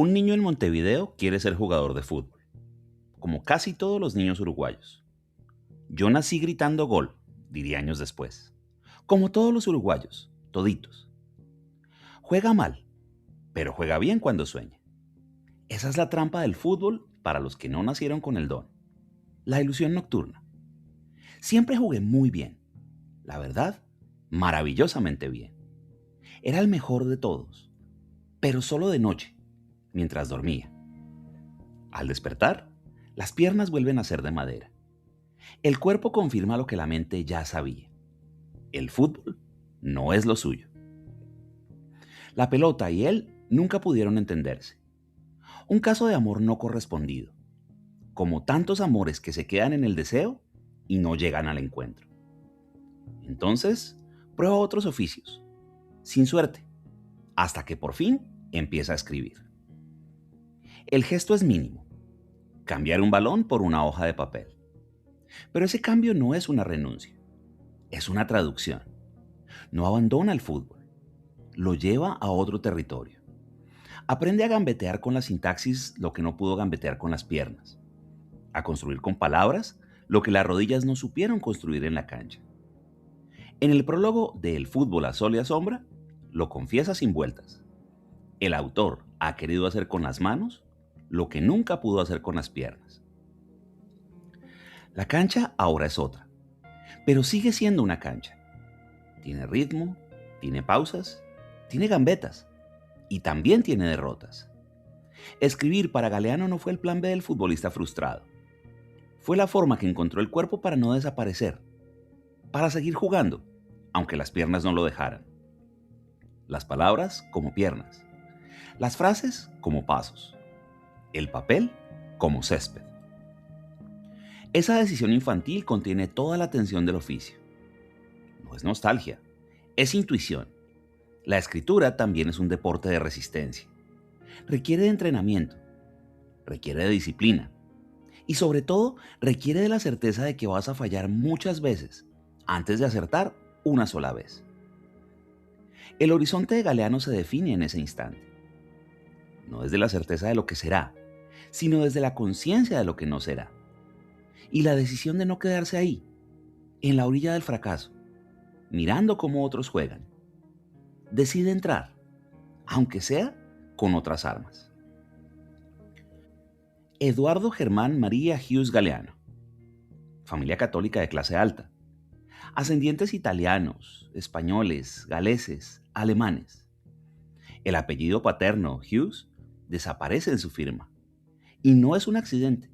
Un niño en Montevideo quiere ser jugador de fútbol, como casi todos los niños uruguayos. Yo nací gritando gol, diría años después. Como todos los uruguayos, toditos. Juega mal, pero juega bien cuando sueña. Esa es la trampa del fútbol para los que no nacieron con el don. La ilusión nocturna. Siempre jugué muy bien. La verdad, maravillosamente bien. Era el mejor de todos, pero solo de noche, mientras dormía. Al despertar, las piernas vuelven a ser de madera. El cuerpo confirma lo que la mente ya sabía. El fútbol no es lo suyo. La pelota y él nunca pudieron entenderse. Un caso de amor no correspondido, como tantos amores que se quedan en el deseo y no llegan al encuentro. Entonces, prueba otros oficios, sin suerte, hasta que por fin empieza a escribir. El gesto es mínimo, cambiar un balón por una hoja de papel. Pero ese cambio no es una renuncia, es una traducción. No abandona el fútbol, lo lleva a otro territorio. Aprende a gambetear con la sintaxis lo que no pudo gambetear con las piernas, a construir con palabras lo que las rodillas no supieron construir en la cancha. En el prólogo de El fútbol a sol y a sombra, lo confiesa sin vueltas. El autor ha querido hacer con las manos lo que nunca pudo hacer con las piernas. La cancha ahora es otra, pero sigue siendo una cancha. Tiene ritmo, tiene pausas, tiene gambetas y también tiene derrotas. Escribir para Galeano no fue el plan B del futbolista frustrado. Fue la forma que encontró el cuerpo para no desaparecer, para seguir jugando, aunque las piernas no lo dejaran. Las palabras como piernas, las frases como pasos, el papel como césped. Esa decisión infantil contiene toda la tensión del oficio. No es nostalgia, es intuición. La escritura también es un deporte de resistencia. Requiere de entrenamiento, requiere de disciplina y sobre todo requiere de la certeza de que vas a fallar muchas veces antes de acertar una sola vez. El horizonte de Galeano se define en ese instante, no desde la certeza de lo que será, sino desde la conciencia de lo que no será. Y la decisión de no quedarse ahí, en la orilla del fracaso, mirando cómo otros juegan. Decide entrar, aunque sea con otras armas. Eduardo Germán María Hughes Galeano, familia católica de clase alta, ascendientes italianos, españoles, galeses, alemanes. El apellido paterno, Hughes, desaparece en su firma. Y no es un accidente.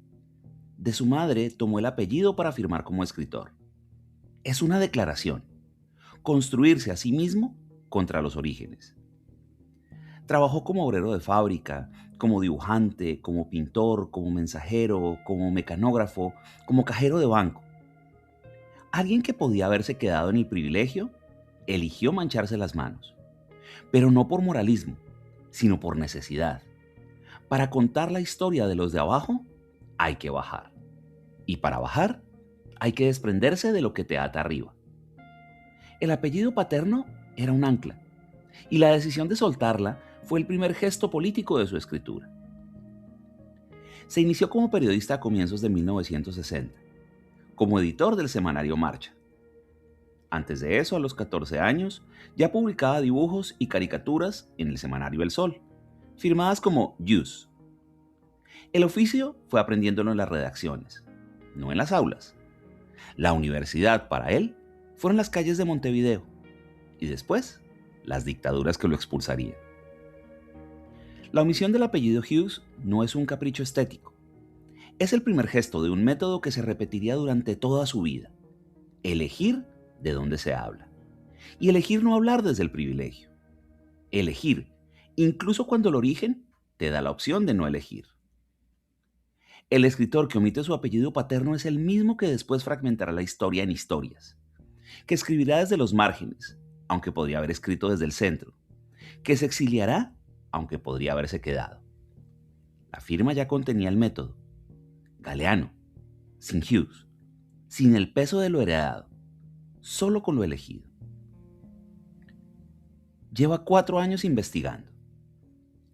De su madre tomó el apellido para firmar como escritor. Es una declaración. Construirse a sí mismo contra los orígenes. Trabajó como obrero de fábrica, como dibujante, como pintor, como mensajero, como mecanógrafo, como cajero de banco. Alguien que podía haberse quedado en el privilegio, eligió mancharse las manos. Pero no por moralismo, sino por necesidad. Para contar la historia de los de abajo, hay que bajar. Y para bajar, hay que desprenderse de lo que te ata arriba. El apellido paterno era un ancla, y la decisión de soltarla fue el primer gesto político de su escritura. Se inició como periodista a comienzos de 1960, como editor del semanario Marcha. Antes de eso, a los 14 años, ya publicaba dibujos y caricaturas en el semanario El Sol, firmadas como Yus. El oficio fue aprendiéndolo en las redacciones, no en las aulas. La universidad, para él, fueron las calles de Montevideo y después las dictaduras que lo expulsarían. La omisión del apellido Hughes no es un capricho estético. Es el primer gesto de un método que se repetiría durante toda su vida. Elegir de dónde se habla. Y elegir no hablar desde el privilegio. Elegir, incluso cuando el origen te da la opción de no elegir. El escritor que omite su apellido paterno es el mismo que después fragmentará la historia en historias, que escribirá desde los márgenes, aunque podría haber escrito desde el centro, que se exiliará, aunque podría haberse quedado. La firma ya contenía el método. Galeano, sin Hughes, sin el peso de lo heredado, solo con lo elegido. Lleva 4 años investigando.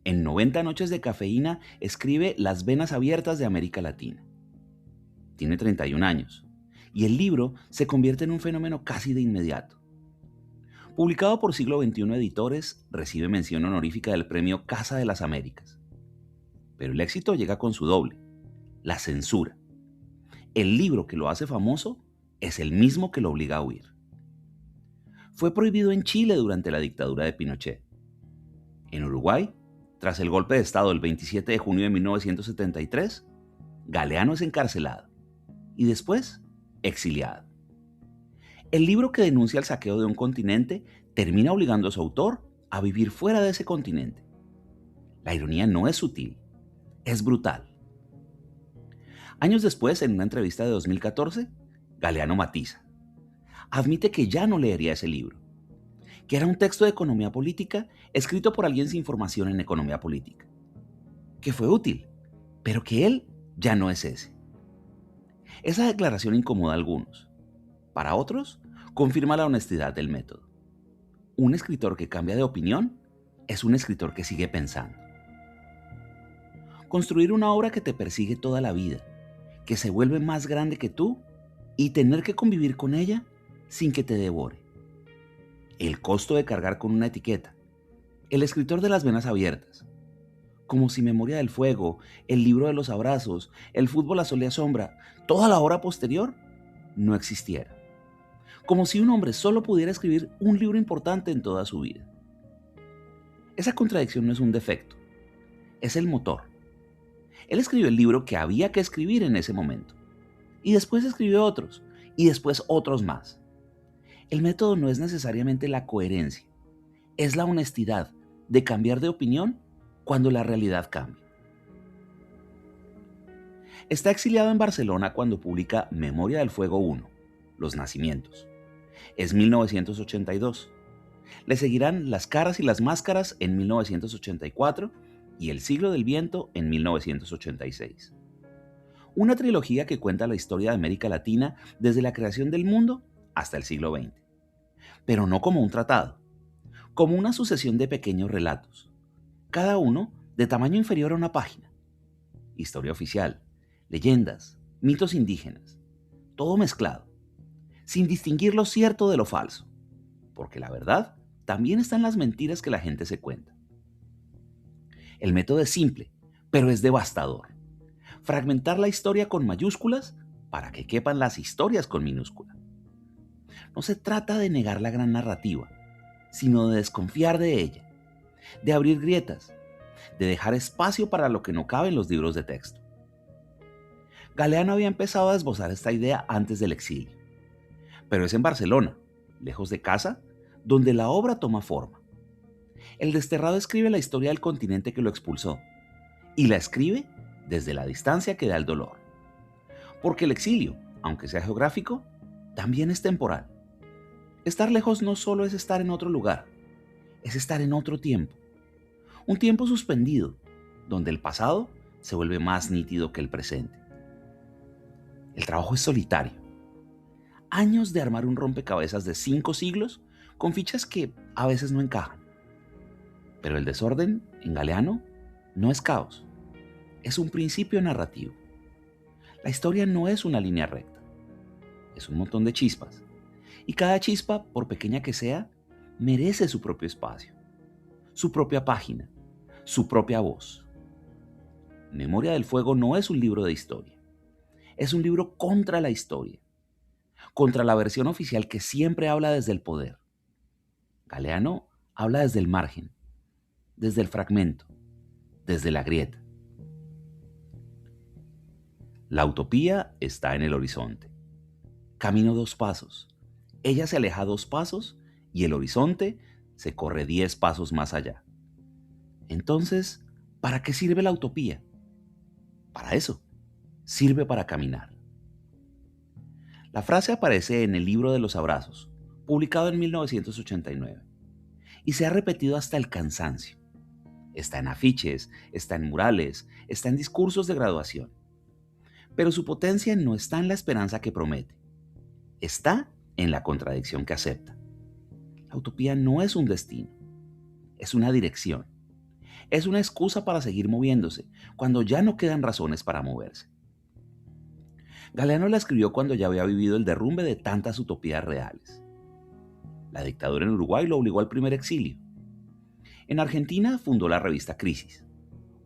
En 90 noches de cafeína escribe Las venas abiertas de América Latina. Tiene 31 años y el libro se convierte en un fenómeno casi de inmediato. Publicado por Siglo XXI Editores, recibe mención honorífica del premio Casa de las Américas. Pero el éxito llega con su doble, la censura. El libro que lo hace famoso es el mismo que lo obliga a huir. Fue prohibido en Chile durante la dictadura de Pinochet. En Uruguay, tras el golpe de Estado del 27 de junio de 1973, Galeano es encarcelado y después exiliado. El libro que denuncia el saqueo de un continente termina obligando a su autor a vivir fuera de ese continente. La ironía no es sutil, es brutal. Años después, en una entrevista de 2014, Galeano matiza. Admite que ya no leería ese libro, que era un texto de economía política escrito por alguien sin formación en economía política, que fue útil, pero que él ya no es ese. Esa declaración incomoda a algunos. Para otros, confirma la honestidad del método. Un escritor que cambia de opinión es un escritor que sigue pensando. Construir una obra que te persigue toda la vida, que se vuelve más grande que tú y tener que convivir con ella sin que te devore. El costo de cargar con una etiqueta. El escritor de Las venas abiertas. Como si Memoria del Fuego, El libro de los abrazos, El fútbol a sol y a sombra, toda la obra posterior, no existiera. Como si un hombre solo pudiera escribir un libro importante en toda su vida. Esa contradicción no es un defecto, es el motor. Él escribió el libro que había que escribir en ese momento, y después escribió otros, y después otros más. El método no es necesariamente la coherencia, es la honestidad de cambiar de opinión cuando la realidad cambia. Está exiliado en Barcelona cuando publica Memoria del Fuego 1, Los Nacimientos. Es 1982. Le seguirán Las caras y las máscaras en 1984 y El siglo del viento en 1986. Una trilogía que cuenta la historia de América Latina desde la creación del mundo hasta el siglo XX. Pero no como un tratado, como una sucesión de pequeños relatos, cada uno de tamaño inferior a una página. Historia oficial, leyendas, mitos indígenas, todo mezclado, sin distinguir lo cierto de lo falso, porque la verdad también está en las mentiras que la gente se cuenta. El método es simple, pero es devastador. Fragmentar la historia con mayúsculas para que quepan las historias con minúscula. No se trata de negar la gran narrativa, sino de desconfiar de ella, de abrir grietas, de dejar espacio para lo que no cabe en los libros de texto. Galeano había empezado a esbozar esta idea antes del exilio, pero es en Barcelona, lejos de casa, donde la obra toma forma. El desterrado escribe la historia del continente que lo expulsó, y la escribe desde la distancia que da el dolor. Porque el exilio, aunque sea geográfico, también es temporal. Estar lejos no solo es estar en otro lugar, es estar en otro tiempo. Un tiempo suspendido, donde el pasado se vuelve más nítido que el presente. El trabajo es solitario. Años de armar un rompecabezas de 5 siglos con fichas que a veces no encajan. Pero el desorden, en Galeano, no es caos, es un principio narrativo. La historia no es una línea recta, es un montón de chispas. Y cada chispa, por pequeña que sea, merece su propio espacio, su propia página, su propia voz. Memoria del Fuego no es un libro de historia, es un libro contra la historia, contra la versión oficial que siempre habla desde el poder. Galeano habla desde el margen, desde el fragmento, desde la grieta. La utopía está en el horizonte. Camino 2 pasos. Ella se aleja 2 pasos y el horizonte se corre 10 pasos más allá. Entonces, ¿para qué sirve la utopía? Para eso, sirve para caminar. La frase aparece en El libro de los abrazos, publicado en 1989, y se ha repetido hasta el cansancio. Está en afiches, está en murales, está en discursos de graduación. Pero su potencia no está en la esperanza que promete, está en la contradicción que acepta. La utopía no es un destino, es una dirección. Es una excusa para seguir moviéndose, cuando ya no quedan razones para moverse. Galeano la escribió cuando ya había vivido el derrumbe de tantas utopías reales. La dictadura en Uruguay lo obligó al primer exilio. En Argentina fundó la revista Crisis,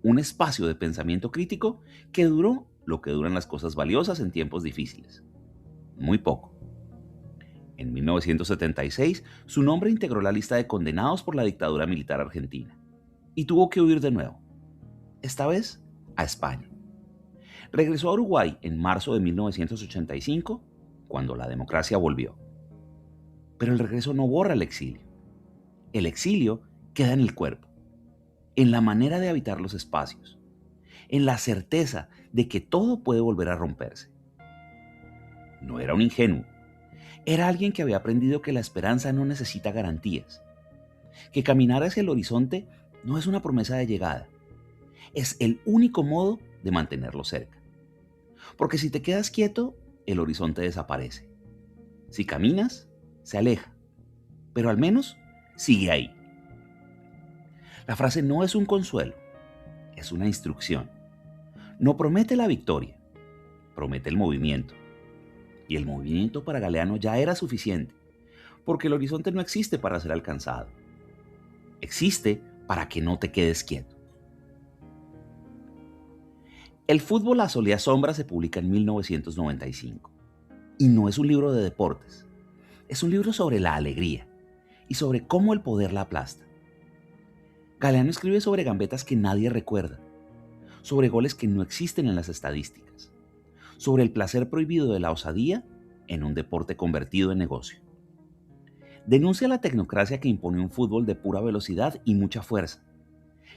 un espacio de pensamiento crítico que duró lo que duran las cosas valiosas en tiempos difíciles. Muy poco. En 1976, su nombre integró la lista de condenados por la dictadura militar argentina y tuvo que huir de nuevo, esta vez a España. Regresó a Uruguay en marzo de 1985, cuando la democracia volvió. Pero el regreso no borra el exilio. El exilio queda en el cuerpo, en la manera de habitar los espacios, en la certeza de que todo puede volver a romperse. No era un ingenuo, era alguien que había aprendido que la esperanza no necesita garantías, que caminar hacia el horizonte no es una promesa de llegada, es el único modo de mantenerlo cerca. Porque si te quedas quieto, el horizonte desaparece. Si caminas, se aleja, pero al menos sigue ahí. La frase no es un consuelo, es una instrucción. No promete la victoria, promete el movimiento. Y el movimiento para Galeano ya era suficiente, porque el horizonte no existe para ser alcanzado. Existe para que no te quedes quieto. El fútbol a sol y a sombra se publica en 1995. Y no es un libro de deportes, es un libro sobre la alegría y sobre cómo el poder la aplasta. Galeano escribe sobre gambetas que nadie recuerda, sobre goles que no existen en las estadísticas, sobre el placer prohibido de la osadía en un deporte convertido en negocio. Denuncia la tecnocracia que impone un fútbol de pura velocidad y mucha fuerza,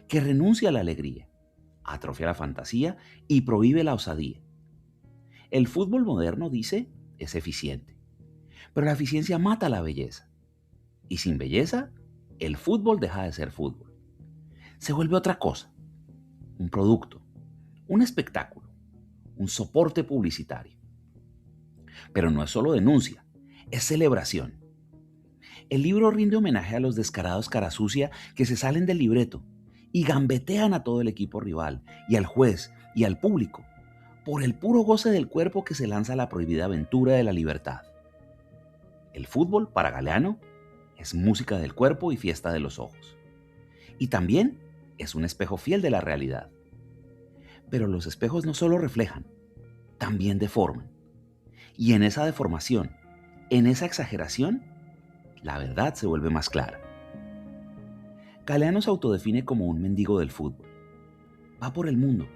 que renuncia a la alegría, atrofia la fantasía y prohíbe la osadía. El fútbol moderno, dice, es eficiente, pero la eficiencia mata la belleza. Y sin belleza, el fútbol deja de ser fútbol. Se vuelve otra cosa, un producto, un espectáculo, un soporte publicitario. Pero no es solo denuncia, es celebración. El libro rinde homenaje a los descarados cara sucia que se salen del libreto y gambetean a todo el equipo rival y al juez y al público por el puro goce del cuerpo que se lanza a la prohibida aventura de la libertad. El fútbol, para Galeano, es música del cuerpo y fiesta de los ojos. Y también es un espejo fiel de la realidad. Pero los espejos no solo reflejan, también deforman. Y en esa deformación, en esa exageración, la verdad se vuelve más clara. Galeano se autodefine como un mendigo del fútbol. Va por el mundo,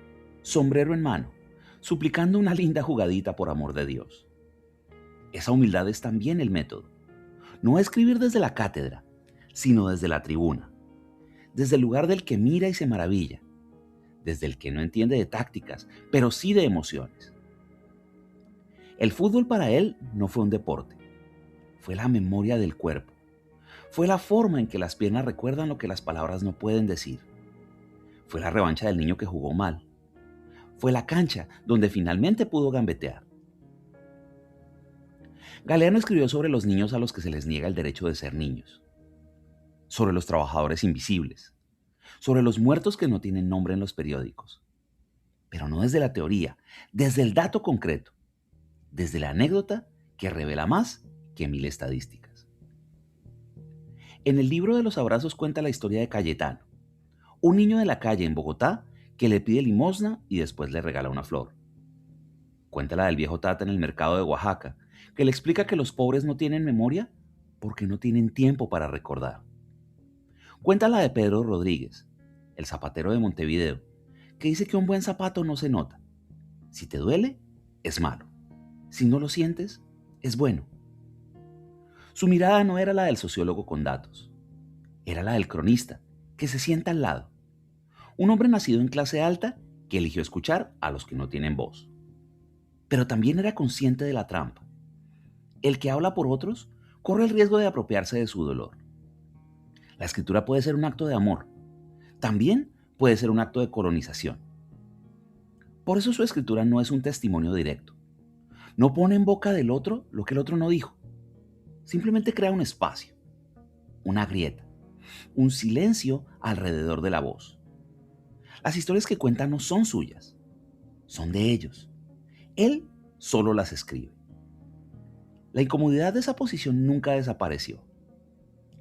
sombrero en mano, suplicando una linda jugadita por amor de Dios. Esa humildad es también el método. No escribir desde la cátedra, sino desde la tribuna, desde el lugar del que mira y se maravilla, desde el que no entiende de tácticas, pero sí de emociones. El fútbol para él no fue un deporte, fue la memoria del cuerpo, fue la forma en que las piernas recuerdan lo que las palabras no pueden decir, fue la revancha del niño que jugó mal, fue la cancha donde finalmente pudo gambetear. Galeano escribió sobre los niños a los que se les niega el derecho de ser niños, sobre los trabajadores invisibles, sobre los muertos que no tienen nombre en los periódicos, pero no desde la teoría, desde el dato concreto, desde la anécdota que revela más que 1000 estadísticas. En el libro de los abrazos cuenta la historia de Cayetano, un niño de la calle en Bogotá que le pide limosna y después le regala una flor. Cuenta la del viejo Tata en el mercado de Oaxaca, que le explica que los pobres no tienen memoria porque no tienen tiempo para recordar. Cuenta la de Pedro Rodríguez, el zapatero de Montevideo, que dice que un buen zapato no se nota. Si te duele, es malo. Si no lo sientes, es bueno. Su mirada no era la del sociólogo con datos, era la del cronista, que se sienta al lado. Un hombre nacido en clase alta que eligió escuchar a los que no tienen voz. Pero también era consciente de la trampa. El que habla por otros corre el riesgo de apropiarse de su dolor. La escritura puede ser un acto de amor. También puede ser un acto de colonización. Por eso su escritura no es un testimonio directo. No pone en boca del otro lo que el otro no dijo. Simplemente crea un espacio, una grieta, un silencio alrededor de la voz. Las historias que cuenta no son suyas, son de ellos. Él solo las escribe. La incomodidad de esa posición nunca desapareció.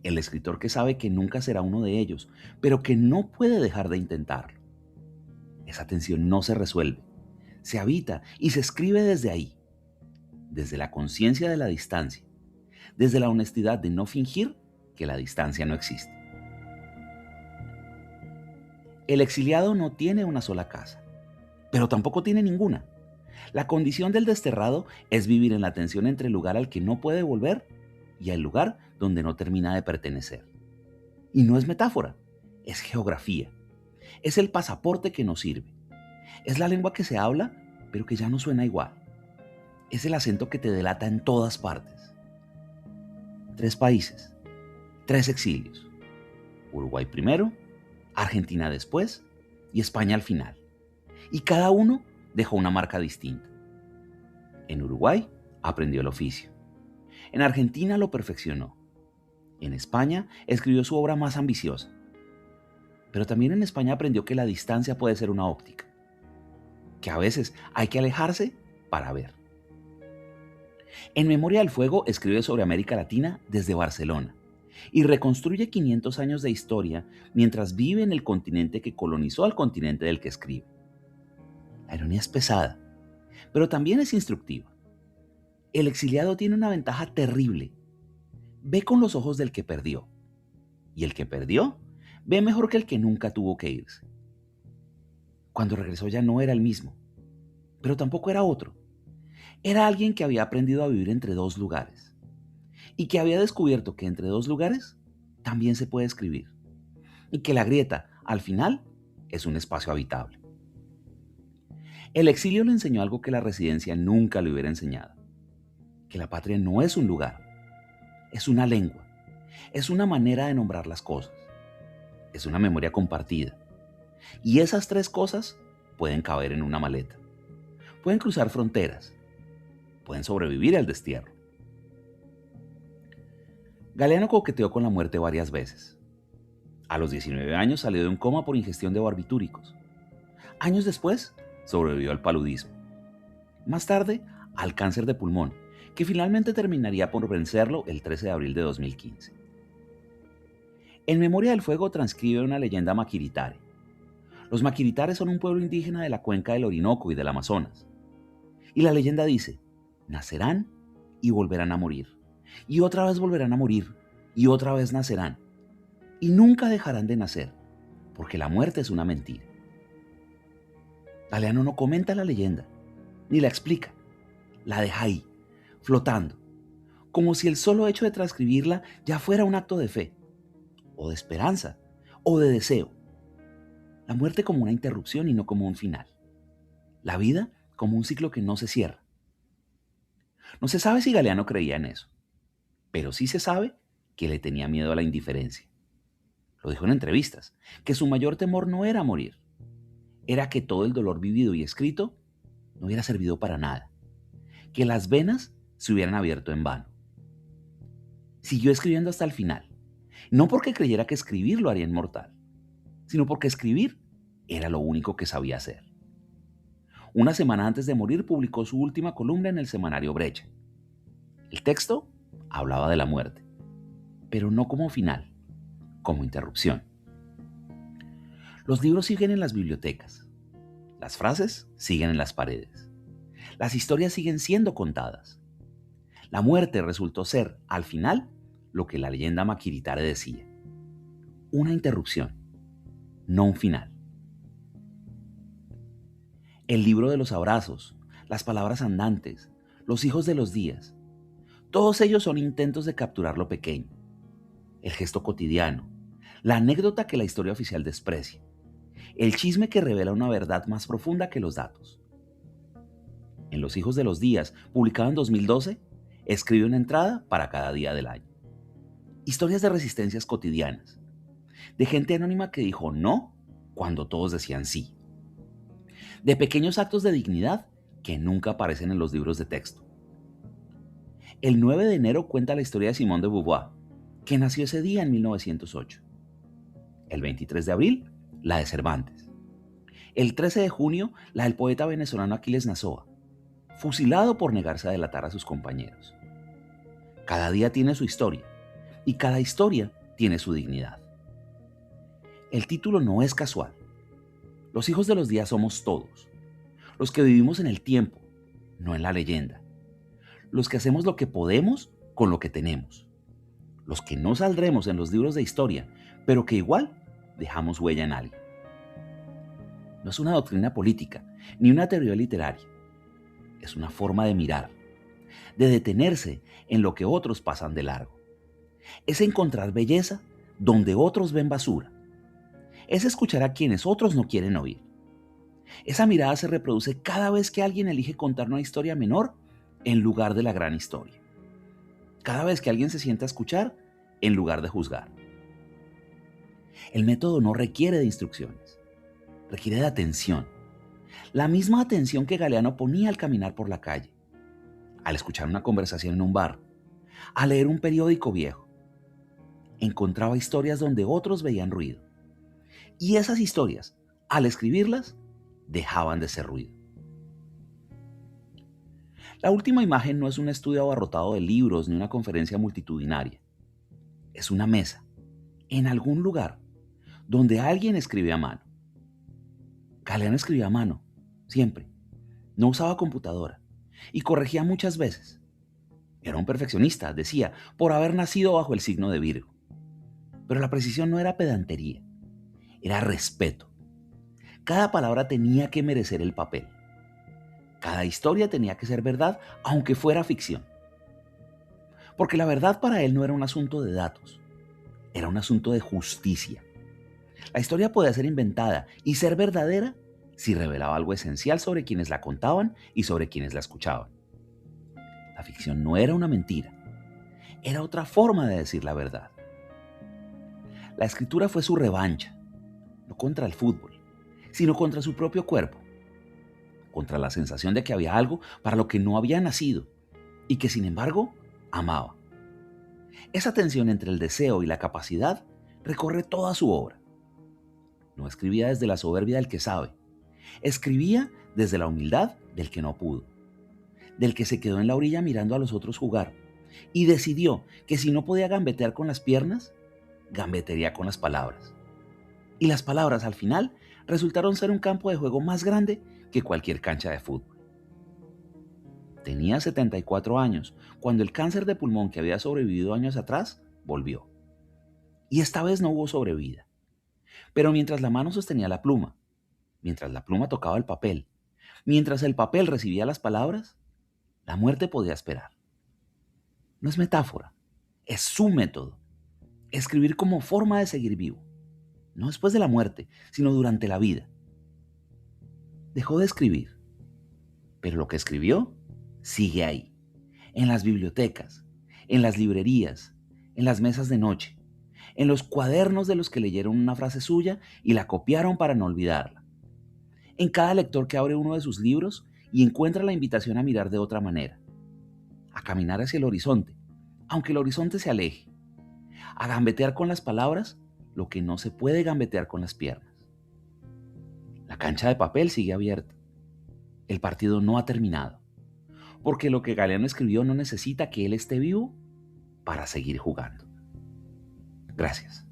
El escritor que sabe que nunca será uno de ellos, pero que no puede dejar de intentarlo. Esa tensión no se resuelve, se habita y se escribe desde ahí, desde la conciencia de la distancia, desde la honestidad de no fingir que la distancia no existe. El exiliado no tiene una sola casa, pero tampoco tiene ninguna. La condición del desterrado es vivir en la tensión entre el lugar al que no puede volver y el lugar donde no termina de pertenecer. Y no es metáfora, es geografía. Es el pasaporte que nos sirve. Es la lengua que se habla, pero que ya no suena igual. Es el acento que te delata en todas partes. 3 países, 3 exilios. Uruguay primero, Argentina después y España al final. Y cada uno dejó una marca distinta. En Uruguay aprendió el oficio. En Argentina lo perfeccionó. En España escribió su obra más ambiciosa. Pero también en España aprendió que la distancia puede ser una óptica, que a veces hay que alejarse para ver. En Memoria del Fuego escribe sobre América Latina desde Barcelona y reconstruye 500 años de historia mientras vive en el continente que colonizó al continente del que escribe. La ironía es pesada, pero también es instructiva. El exiliado tiene una ventaja terrible. Ve con los ojos del que perdió. Y el que perdió ve mejor que el que nunca tuvo que irse. Cuando regresó ya no era el mismo, pero tampoco era otro. Era alguien que había aprendido a vivir entre 2 lugares y que había descubierto que entre 2 lugares también se puede escribir y que la grieta, al final, es un espacio habitable. El exilio le enseñó algo que la residencia nunca le hubiera enseñado, que la patria no es un lugar, es una lengua, es una manera de nombrar las cosas, es una memoria compartida. Y esas 3 cosas pueden caber en una maleta, pueden cruzar fronteras, pueden sobrevivir al destierro. Galeano coqueteó con la muerte varias veces. A los 19 años salió de un coma por ingestión de barbitúricos. Años después, sobrevivió al paludismo. Más tarde, al cáncer de pulmón, que finalmente terminaría por vencerlo el 13 de abril de 2015. En Memoria del Fuego transcribe una leyenda maquiritare. Los maquiritares son un pueblo indígena de la cuenca del Orinoco y del Amazonas. Y la leyenda dice: nacerán y volverán a morir. Y otra vez volverán a morir. Y otra vez nacerán. Y nunca dejarán de nacer, porque la muerte es una mentira. Galeano no comenta la leyenda, ni la explica. La deja ahí, flotando, como si el solo hecho de transcribirla ya fuera un acto de fe, o de esperanza, o de deseo. La muerte como una interrupción y no como un final. La vida como un ciclo que no se cierra. No se sabe si Galeano creía en eso, pero sí se sabe que le tenía miedo a la indiferencia. Lo dijo en entrevistas, que su mayor temor no era morir, era que todo el dolor vivido y escrito no hubiera servido para nada, que las venas se hubieran abierto en vano. Siguió escribiendo hasta el final, no porque creyera que escribir lo haría inmortal, sino porque escribir era lo único que sabía hacer. Una semana antes de morir publicó su última columna en el semanario Brecha. El texto hablaba de la muerte, pero no como final, como interrupción. Los libros siguen en las bibliotecas, las frases siguen en las paredes, las historias siguen siendo contadas. La muerte resultó ser, al final, lo que la leyenda maquiritare decía: una interrupción, no un final. El libro de los abrazos, las palabras andantes, los hijos de los días, todos ellos son intentos de capturar lo pequeño, el gesto cotidiano, la anécdota que la historia oficial desprecia, el chisme que revela una verdad más profunda que los datos. En Los hijos de los días, publicado en 2012, escribe una entrada para cada día del año. Historias de resistencias cotidianas, de gente anónima que dijo no cuando todos decían sí, de pequeños actos de dignidad que nunca aparecen en los libros de texto. El 9 de enero cuenta la historia de Simone de Beauvoir, que nació ese día en 1908. El 23 de abril, la de Cervantes. El 13 de junio, la del poeta venezolano Aquiles Nazoa, fusilado por negarse a delatar a sus compañeros. Cada día tiene su historia y cada historia tiene su dignidad. El título no es casual. Los hijos de los días somos todos, los que vivimos en el tiempo, no en la leyenda, los que hacemos lo que podemos con lo que tenemos, los que no saldremos en los libros de historia, pero que igual dejamos huella en alguien. No es una doctrina política, ni una teoría literaria. Es una forma de mirar, de detenerse en lo que otros pasan de largo. Es encontrar belleza donde otros ven basura. Es escuchar a quienes otros no quieren oír. Esa mirada se reproduce cada vez que alguien elige contar una historia menor en lugar de la gran historia. Cada vez que alguien se sienta a escuchar en lugar de juzgar. El método no requiere de instrucciones, requiere de atención. La misma atención que Galeano ponía al caminar por la calle, al escuchar una conversación en un bar, al leer un periódico viejo. Encontraba historias donde otros veían ruido. Y esas historias, al escribirlas, dejaban de ser ruido. La última imagen no es un estudio abarrotado de libros ni una conferencia multitudinaria. Es una mesa, en algún lugar, donde alguien escribe a mano. Galeano escribía a mano, siempre. No usaba computadora y corregía muchas veces. Era un perfeccionista, decía, por haber nacido bajo el signo de Virgo. Pero la precisión no era pedantería, era respeto. Cada palabra tenía que merecer el papel. Cada historia tenía que ser verdad, aunque fuera ficción. Porque la verdad para él no era un asunto de datos, era un asunto de justicia. La historia podía ser inventada y ser verdadera si revelaba algo esencial sobre quienes la contaban y sobre quienes la escuchaban. La ficción no era una mentira, era otra forma de decir la verdad. La escritura fue su revancha, no contra el fútbol, sino contra su propio cuerpo, contra la sensación de que había algo para lo que no había nacido y que sin embargo amaba. Esa tensión entre el deseo y la capacidad recorre toda su obra. No escribía desde la soberbia del que sabe, escribía desde la humildad del que no pudo, del que se quedó en la orilla mirando a los otros jugar y decidió que si no podía gambetear con las piernas, gambetearía con las palabras. Y las palabras al final resultaron ser un campo de juego más grande que cualquier cancha de fútbol. Tenía 74 años cuando el cáncer de pulmón que había sobrevivido años atrás volvió. Y esta vez no hubo sobrevida. Pero mientras la mano sostenía la pluma, mientras la pluma tocaba el papel, mientras el papel recibía las palabras, la muerte podía esperar. No es metáfora, es su método. Escribir como forma de seguir vivo. No después de la muerte, sino durante la vida. Dejó de escribir, pero lo que escribió sigue ahí, en las bibliotecas, en las librerías, en las mesas de noche, en los cuadernos de los que leyeron una frase suya y la copiaron para no olvidarla, en cada lector que abre uno de sus libros y encuentra la invitación a mirar de otra manera, a caminar hacia el horizonte, aunque el horizonte se aleje, a gambetear con las palabras lo que no se puede gambetear con las piernas. La cancha de papel sigue abierta. El partido no ha terminado, porque lo que Galeano escribió no necesita que él esté vivo para seguir jugando. Gracias.